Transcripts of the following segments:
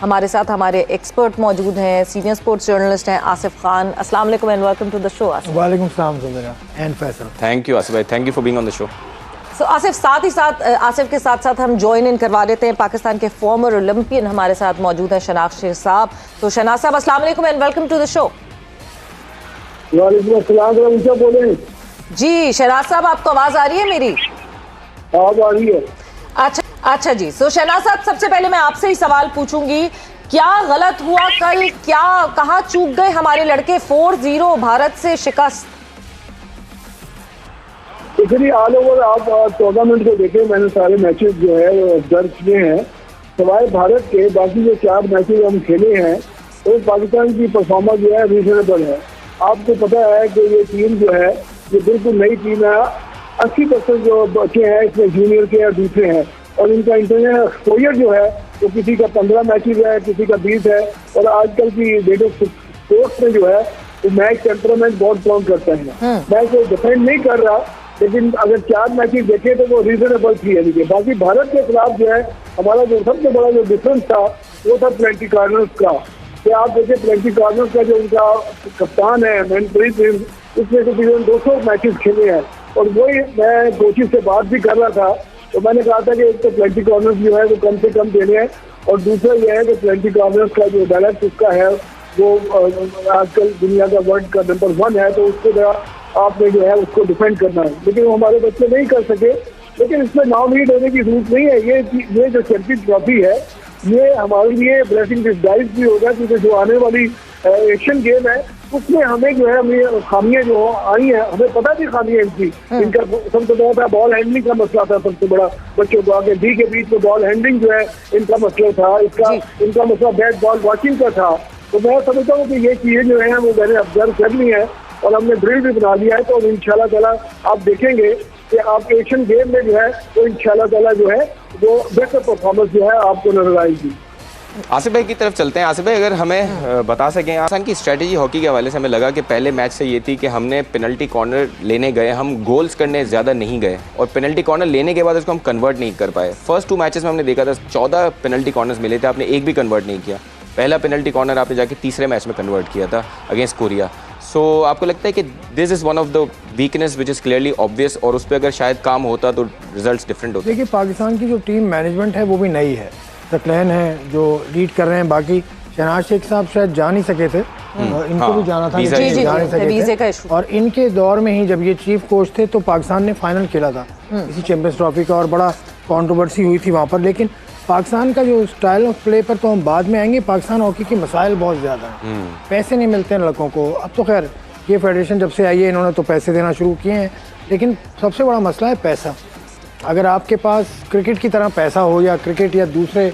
हमारे साथ हमारे एक्सपर्ट मौजूद हैं, सीनियर स्पोर्ट्स जर्नलिस्ट हैं आसिफ खान। अस्सलाम वालेकुम and welcome to the show Asif. वालेकुम सलाम Zubaira and Faisal. Thank you Asif भाई, thank you for being on the show. So Asif, साथ ही साथ आसिफ के साथ साथ हम ज्वाइन इन करवा देते हैं पाकिस्तान के फॉर्मर ओलंपियन हमारे साथ मौजूद हैं शनाज शेख साहब। तो शनाज साहब अस्सलाम वालेकुम and welcome to the show. वालेकुम अस्सलाम, क्या बोले जी शनाज साहब, आपको आवाज आ रही है मेरी? आवाज आ रही है। अच्छा जी। सो शनाज साहब, सबसे पहले मैं आपसे ही सवाल पूछूंगी, क्या गलत हुआ कल? क्या कहाँ चूक गए हमारे लड़के? 4-0 भारत से शिकस्त। इसलिए ऑल ओवर आप टूर्नामेंट को देखें, मैंने सारे मैचेस जो है वो दर्ज किए हैं। सवाए भारत के बाकी जो 4 मैचेस हम खेले हैं तो पाकिस्तान की परफॉर्मेंस जो है रीजनेबल है। आपको पता है कि ये टीम जो है ये बिल्कुल नई टीम है। 80% जो बच्चे हैं इसमें जूनियर के और दूसरे हैं, और इनका इंटरनेशनल एक्सपोजर जो है वो किसी का 15 मैचेस है, किसी का 20 है। और आजकल की डेट ऑफ स्पोर्ट्स में जो है वो मैच टेम्परामेंट बहुत काउंट करता है। मैं कोई डिफेंड नहीं कर रहा, लेकिन अगर 4 मैचेस देखे तो वो रीजनेबल थी। यानी कि बाकी भारत के खिलाफ जो है हमारा जो सबसे बड़ा जो डिफरेंस था वो था प्लेंटी कॉर्नर्स का। कि आप देखिए प्लेंटी कॉर्नर्स का जो उनका कप्तान है मनप्रीत सिंह, उसने तो तकरीबन 200 मैचेस खेले हैं। और वही मैं कोचिंग से बात भी कर रहा था, तो मैंने कहा था कि एक तो प्लेंटी कॉर्नर्स जो है वो कम से कम देने हैं, और दूसरा यह है कि प्लेंटी कॉर्नर्स का जो बैलेंस उसका है वो आजकल दुनिया का वर्ल्ड का नंबर 1 है, तो उसको आपने जो है उसको डिफेंड करना है। लेकिन वो हमारे बच्चे नहीं कर सके। लेकिन इसमें नाउमीड होने की जरूरत नहीं है। ये जो चैंपियंस ट्रॉफी है ये हमारे लिए ब्लेसिंग डिस्गाइज भी होगा, क्योंकि जो आने वाली एशियन गेम है उसमें हमें जो है हमें खामियां जो आई हैं, हमें पता थी खामियां इनकी। इनका सबसे बड़ा था बॉल हैंडलिंग का मसला था, सबसे बड़ा बच्चों को आगे डी के बीच में बॉल हैंडलिंग जो है इनका मसला था। इनका मसला बैट बॉल वॉचिंग का था। तो मैं समझता हूँ कि ये चीजें जो है वो मैंने ऑब्जर्व कर ली है और हमने ड्रिल भी बना लिया है। तो इंशाल्लाह ताला आप देखेंगे कि आप एशियन गेम में जो है तो इंशाल्लाह ताला जो है वो बेहतर परफॉर्मेंस जो है आपको नजर आएगी। आसिफ भाई की तरफ चलते हैं। आसिफ भाई, अगर हमें बता सकें, पाकिस्तान की स्ट्रेटजी हॉकी के हवाले से हमें लगा कि पहले मैच से ये थी कि हमने पेनल्टी कॉर्नर लेने गए, हम गोल्स करने ज़्यादा नहीं गए, और पेनल्टी कॉर्नर लेने के बाद उसको हम कन्वर्ट नहीं कर पाए। फर्स्ट 2 मैचेस में हमने देखा था 14 पेनल्टी कॉर्नर्स मिले थे, आपने एक भी कन्वर्ट नहीं किया। पहला पेनल्टी कॉर्नर आपने जाके तीसरे मैच में कन्वर्ट किया था अगेंस्ट कोरिया। सो आपको लगता है कि this is one of the weakness which is clearly obvious, और उस पर अगर शायद काम होता तो रिजल्ट्स डिफरेंट होते? देखिए, पाकिस्तान की जो टीम मैनेजमेंट है वो भी नई है। सकलैन है जो लीड कर रहे हैं, बाकी शहनाज शेख साहब शायद जा नहीं सके थे, और इनको भी जाना था लेकिन जा नहीं सके थे। और इनके दौर में ही जब ये चीफ कोच थे तो पाकिस्तान ने फाइनल खेला था इसी चैंपियंस ट्रॉफी का, और बड़ा कंट्रोवर्सी हुई थी वहाँ पर। लेकिन पाकिस्तान का जो स्टाइल ऑफ प्ले पर तो हम बाद में आएंगे। पाकिस्तान हॉकी के मसाइल बहुत ज़्यादा हैं, पैसे नहीं मिलते हैं लड़कों को। अब तो खैर ये फेडरेशन जब से आई है इन्होंने तो पैसे देना शुरू किए हैं, लेकिन सबसे बड़ा मसला है पैसा। अगर आपके पास क्रिकेट की तरह पैसा हो, या क्रिकेट या दूसरे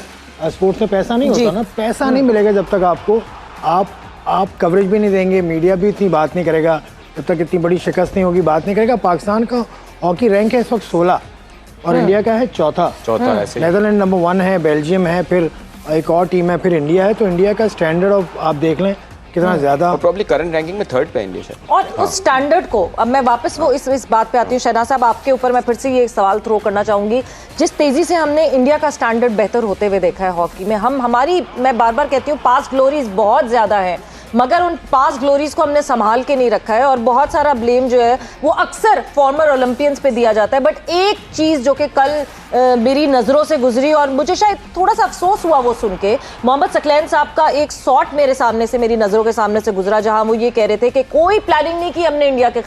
स्पोर्ट्स में पैसा नहीं होता ना, पैसा नहीं मिलेगा जब तक आपको आप कवरेज भी नहीं देंगे, मीडिया भी इतनी बात नहीं करेगा, जब तक इतनी बड़ी शिकस्त नहीं होगी बात नहीं करेगा। पाकिस्तान का हॉकी रैंक है इस वक्त 16 और इंडिया का है चौथा। नेदरलैंड नंबर 1 है, बेल्जियम है, फिर एक और टीम है, फिर इंडिया है। तो इंडिया का स्टैंडर्ड ऑफ आप देख लें कितना ज्यादा, प्रॉब्ली करंट रैंकिंग में 3rd पे इंडिया है। और उस स्टैंडर्ड को अब मैं वापस वो इस बात पे आती हूँ। शहनाज साहब, आपके ऊपर मैं फिर से ये सवाल थ्रो करना चाहूंगी। जिस तेजी से हमने इंडिया का स्टैंडर्ड बेहतर होते हुए देखा है हॉकी में, मैं बार बार कहती हूँ पास्ट ग्लोरीज बहुत ज्यादा है, मगर उन पास्ट ग्लोरीज को हमने संभाल के नहीं रखा है, और बहुत सारा ब्लेम जो है वो अक्सर फॉर्मर ओलंपियंस पे दिया जाता है। बट एक चीज जो कि कल मेरी नज़रों से गुजरी और मुझे शायद थोड़ा सा अफसोस हुआ वो सुन के, मोहम्मद सकलैन साहब का एक शॉट मेरे सामने से, मेरी नज़रों के सामने से गुजरा, जहां वो ये कह रहे थे कि कोई प्लानिंग नहीं की हमने इंडिया के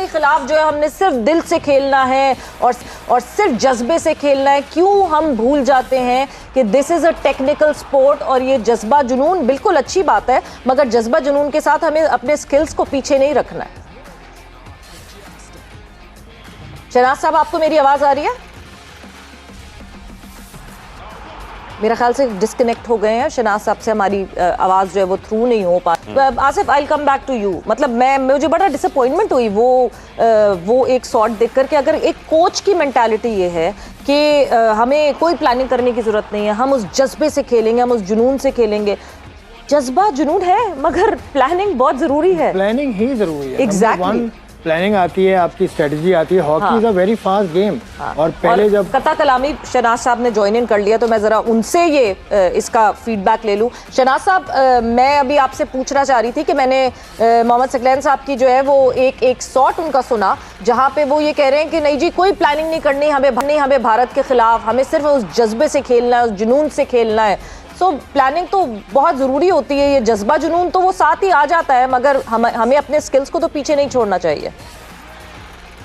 खिलाफ जो है हमने सिर्फ दिल से खेलना है और सिर्फ जज्बे से खेलना है। क्यों हम भूल जाते हैं कि this is a technical sport, और ये जज्बा जुनून बिल्कुल अच्छी बात है, मगर जज्बा जुनून के साथ हमें अपने स्किल्स को पीछे नहीं रखना है। शहनाज साहब, आपको मेरी आवाज़ आ रही है? मेरा ख्याल से डिस्कनेक्ट हो गए हैं शहनाज साहब से, हमारी आवाज़ जो है वो थ्रू नहीं हो पा। आसिफ, आई कम बैक टू यू। मतलब मुझे बड़ा डिसअपॉइंटमेंट हुई वो एक शॉट देख कर के। अगर एक कोच की मेंटालिटी ये है कि हमें कोई प्लानिंग करने की ज़रूरत नहीं है, हम उस जज्बे से खेलेंगे, हम उस जुनून से खेलेंगे। जज्बा जुनून है, मगर प्लानिंग बहुत ज़रूरी है। प्लानिंग ही ज़रूरी है। एग्जैक्टली। प्लानिंग आती है, आपकी स्ट्रेटजी आती है। Hockey is a very fast game. और पहले जब कता कलामी शहनाज साहब ने ज्वाइन इन कर लिया तो मैं जरा उनसे ये इसका फीडबैक ले लूं। शहनाज साहब, मैं अभी आपसे पूछना चाह रही थी कि मैंने मोहम्मद सकलैन साहब की जो है वो एक शॉट उनका सुना जहां पे वो ये कह रहे हैं कि नहीं जी कोई प्लानिंग नहीं करनी, हमें भारत के खिलाफ, हमें सिर्फ उस जज्बे से खेलना है, उस जुनून से खेलना है। सो प्लानिंग तो बहुत ज़रूरी होती है, ये जज्बा जुनून तो वो साथ ही आ जाता है, मगर हमें अपने स्किल्स को तो पीछे नहीं छोड़ना चाहिए।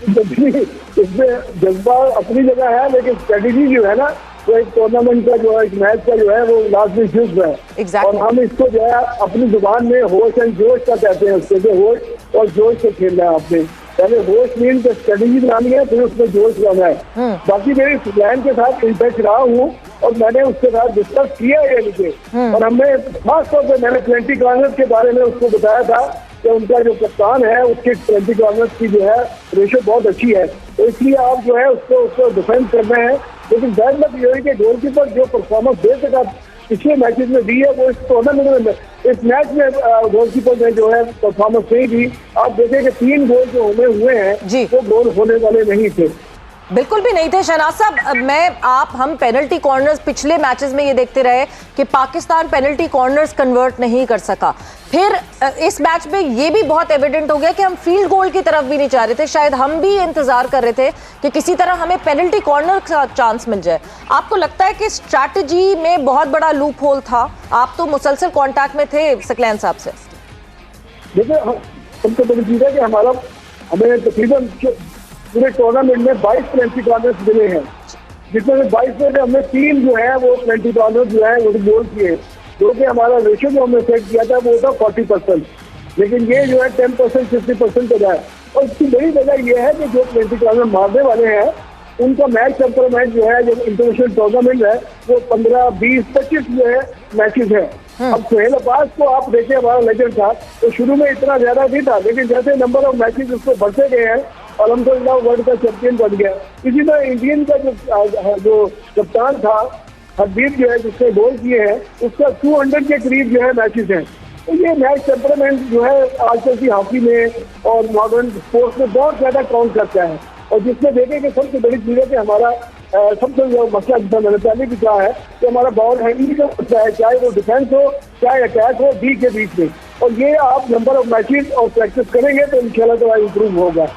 इसमें जज्बा अपनी जगह है, लेकिन स्ट्रेटेजी जो है ना वो एक टूर्नामेंट का जो है, एक मैच का जो है वो लास्ट में फिक्स है। Exactly. और हम इसको जो है अपनी जुबान में होश एंड जोश का कहते हैं, उसके जो होश और जोश से खेलना है आपने। पहले होश मीन तो स्ट्रेटेजी बनानी है, फिर उसमें जोश लाना है। बाकी मेरे प्लान के साथ इन टच रहा हूँ और मैंने उसके साथ डिस्कस किया है नीचे। और हमने खास तौर पर मैंने 20 कॉर्नर्स के बारे में उसको बताया था कि उनका जो कप्तान है उसके 20 कॉर्नर्स की जो है रेशो बहुत अच्छी है, तो इसलिए आप जो है उसको डिफेंड करना है। लेकिन बैड लक ये है कि गोलकीपर जो परफॉर्मेंस दे सका पिछले मैचेस में दी है वो इस टूर्नामेंट में, इस मैच में गोलकीपर ने जो है परफॉर्मेंस नहीं दी। आप देखें कि 3 गोल जो हुए हैं वो गोल होने वाले नहीं थे, बिल्कुल भी नहीं थे। शहनाज साहब, हम पेनल्टी कॉर्नर्स पिछले मैचेस में ये देखते रहे कि पाकिस्तान पेनल्टी कॉर्नर्स कन्वर्ट नहीं कर सका। फिर इस मैच में ये भी बहुत एविडेंट हो गया कि हम फील्ड गोल की तरफ भी नहीं चाह रहे थे। शायद हम भी इंतजार कर रहे थे कि किसी तरह हमें पेनल्टी कॉर्नर का चांस मिल जाए। आपको लगता है कि स्ट्रैटेजी में बहुत बड़ा लूप होल था? आप तो मुसलसल कॉन्टैक्ट में थे सकलैन साहब से। देखिए सबसे बड़ी चीज है कि हमें तकरीबन पूरे टूर्नामेंट में 22 पेनल्टी कॉर्नर्स मिले हैं, जिसमें से 22 में हमने 3 जो है वो पेनल्टी कॉर्नर्स जो है वो गोल किए, जो कि हमारा रेशियो जो हमने सेट किया था वो था 40%, लेकिन ये जो है 10% 50% हो जाए। और इसकी बड़ी वजह ये है कि जो पेनल्टी कॉर्नर मारने वाले हैं उनका मैच टेम्परामेंट जो है, जो इंटरनेशनल टूर्नामेंट है वो 15, 20, 25 जो है मैचेस है। अब सोहेल अब्बास को आप देखिए, हमारा लेजेंड था, तो शुरू में इतना ज्यादा नहीं था, लेकिन जैसे नंबर ऑफ मैचेस उसको बढ़ते गए हैं अल्हम्दुलिल्लाह वर्ल्ड का चैंपियन बन गया। इसी तरह इंडियन का जो कप्तान था हरदीप जो है, जिसने गोल किए हैं, उसका 200 के करीब जो है मैचेस हैं। तो ये मैच टेम्परामेंट जो है आजकल की हॉकी में और मॉडर्न स्पोर्ट्स में बहुत ज्यादा काउंट करता है। और जिसमें देखें कि सबसे बड़ी चीज है कि हमारा सबसे जो मसला जितना मैंने पहले भी कहा है कि हमारा बॉल हैंडलिंग का मसला है, चाहे वो डिफेंस हो चाहे अटैक हो, डी के बीच में। और ये आप नंबर ऑफ मैचेस और प्रैक्टिस करेंगे तो इंशाल्लाह तो इम्प्रूव होगा।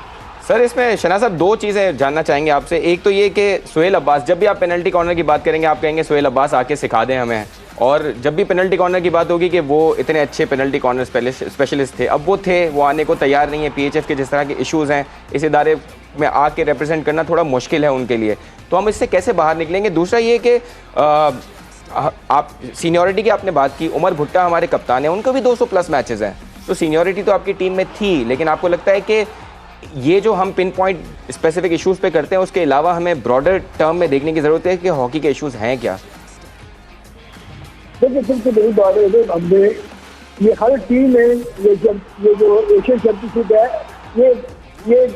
सर, इसमें शहनाज साहब 2 चीज़ें जानना चाहेंगे आपसे। एक तो ये कि सोहेल अब्बास, जब भी आप पेनल्टी कॉर्नर की बात करेंगे आप कहेंगे सोहेल अब्बास आके सिखा दें हमें, और जब भी पेनल्टी कॉर्नर की बात होगी कि वो इतने अच्छे पेनल्टी कॉर्नर स्पेशलिस्ट थे, अब वो आने को तैयार नहीं है। PHF के जिस तरह के इश्यूज़ हैं, इस इदारे में आके रिप्रेजेंट करना थोड़ा मुश्किल है उनके लिए, तो हम इससे कैसे बाहर निकलेंगे? दूसरा ये कि आप सीनियरिटी की आपने बात की, उमर भुट्टा हमारे कप्तान हैं, उनको भी 200+ मैचेस हैं, तो सीनियरिटी तो आपकी टीम में थी, लेकिन आपको लगता है कि ये जो हम पिन पॉइंट स्पेसिफिक इश्यूज पे करते हैं उसके अलावा हमें ब्रॉडर टर्म में देखने की जरूरत है कि हॉकी के इश्यूज हैं क्या? देखिए सबसे बड़ी बात है, हमने ये हर टीम में ये जो एशियन चैंपियनशिप है, ये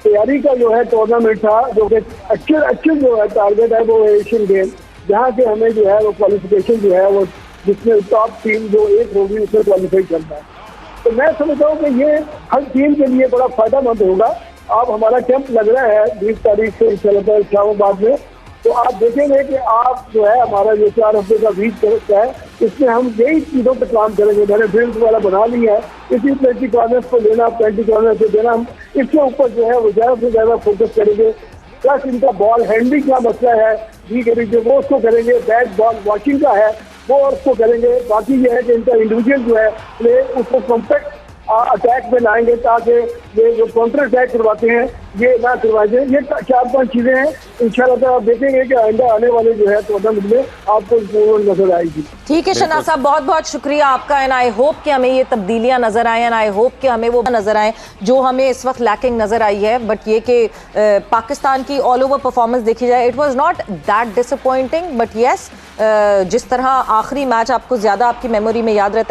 तैयारी का जो है टूर्नामेंट था, जो कि एक्चुअल जो है टारगेट है वो एशियन गेम, जहाँ से हमें जो है वो क्वालिफिकेशन जो है वो जिसमें टॉप टीम जो एक होगी उसमें क्वालिफाई करना है। तो मैं समझता हूँ कि ये हर टीम के लिए बड़ा फायदेमंद होगा। अब हमारा कैंप लग रहा है 20 तारीख से इस्लामाबाद में, तो आप देखेंगे कि आप जो है हमारा जो 4 हफ्ते का वीक करता है, इसमें हम यही चीज़ों पर काम करेंगे। मैंने ड्रिल्स वाला बना लिया है, इसी पेनल्टी कॉर्नर्स को लेना, पेनल्टी कॉर्नर से देना, हम इसके ऊपर जो है वो ज़्यादा से ज़्यादा फोकस करेंगे। प्लस इनका बॉल हैंडलिंग का मसला है, डी करेंगे वो उसको करेंगे, बैट बॉल वॉचिंग का है वो उसको करेंगे। बाकी ये है कि इनका इंडिविजुअल जो है प्ले उसको कॉम्पैक्ट अटैक में लाएंगे, ताकि ये जो काउंटर अटैक करवाते हैं ये ना करवाए जाए। ये 4-5 चीजें हैं, इंशाल्लाह तो आप देखेंगे कि आइंदा आने वाले जो है टूर्नामेंट में आपको इम्प्रूवमेंट नजर आएगी। ठीक है शहनाज साहब, बहुत बहुत शुक्रिया आपका, एंड आई होप कि हमें ये तब्दीलियां नजर आए, एंड आई होप कि हमें वो नजर आए जो हमें इस वक्त लैकिंग नजर आई है। बट ये कि पाकिस्तान की ऑल ओवर परफॉर्मेंस देखी जाए, it was not that disappointing, but yes जिस तरह आखिरी मैच आपको ज्यादा आपकी मेमोरी में याद रहता है